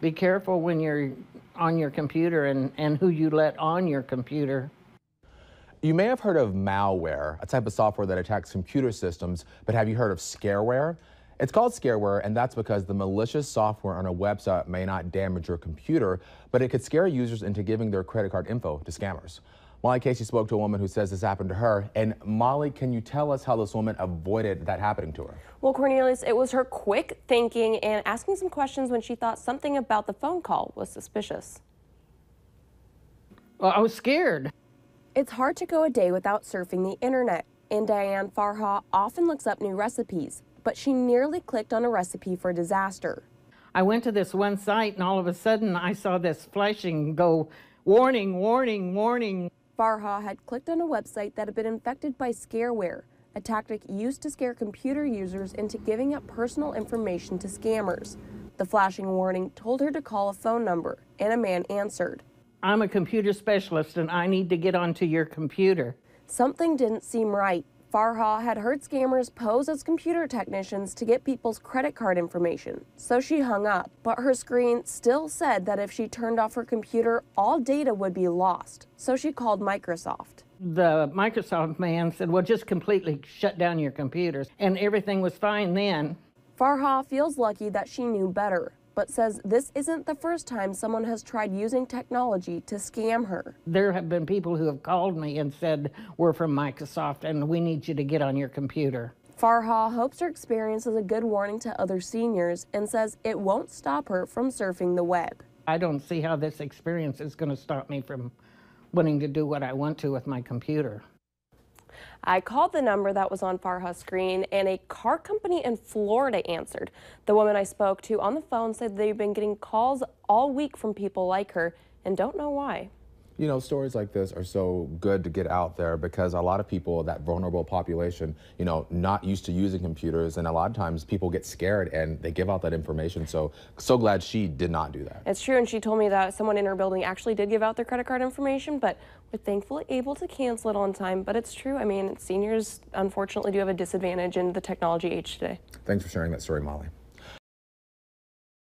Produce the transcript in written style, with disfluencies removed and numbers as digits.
Be careful when you're on your computer and who you let on your computer. You may have heard of malware, a type of software that attacks computer systems, but have you heard of scareware? It's called scareware, and that's because the malicious software on a website may not damage your computer, but it could scare users into giving their credit card info to scammers. Molly Casey spoke to a woman who says this happened to her. And Molly, can you tell us how this woman avoided that happening to her? Well, Cornelius, it was her quick thinking and asking some questions when she thought something about the phone call was suspicious. Well, I was scared. It's hard to go a day without surfing the internet, and Diane Farha often looks up new recipes, but she nearly clicked on a recipe for disaster. I went to this one site and all of a sudden I saw this flashing go, warning, warning, warning. Farha had clicked on a website that had been infected by scareware, a tactic used to scare computer users into giving up personal information to scammers. The flashing warning told her to call a phone number, and a man answered. I'm a computer specialist and I need to get onto your computer. Something didn't seem right. Farha had heard scammers pose as computer technicians to get people's credit card information, so she hung up. But her screen still said that if she turned off her computer, all data would be lost, so she called Microsoft. The Microsoft man said, well, just completely shut down your computers, and everything was fine then. Farha feels lucky that she knew better, but says this isn't the first time someone has tried using technology to scam her. There have been people who have called me and said, we're from Microsoft and we need you to get on your computer. Farha hopes her experience is a good warning to other seniors and says it won't stop her from surfing the web. I don't see how this experience is going to stop me from wanting to do what I want to with my computer. I called the number that was on Farha's screen, and a car company in Florida answered. The woman I spoke to on the phone said they've been getting calls all week from people like her and don't know why. You know, stories like this are so good to get out there because a lot of people, that vulnerable population, you know, not used to using computers, and a lot of times people get scared and they give out that information. So glad she did not do that. It's true, and she told me that someone in her building actually did give out their credit card information, but was thankfully able to cancel it on time. But it's true. I mean, seniors unfortunately do have a disadvantage in the technology age today. Thanks for sharing that story, Molly.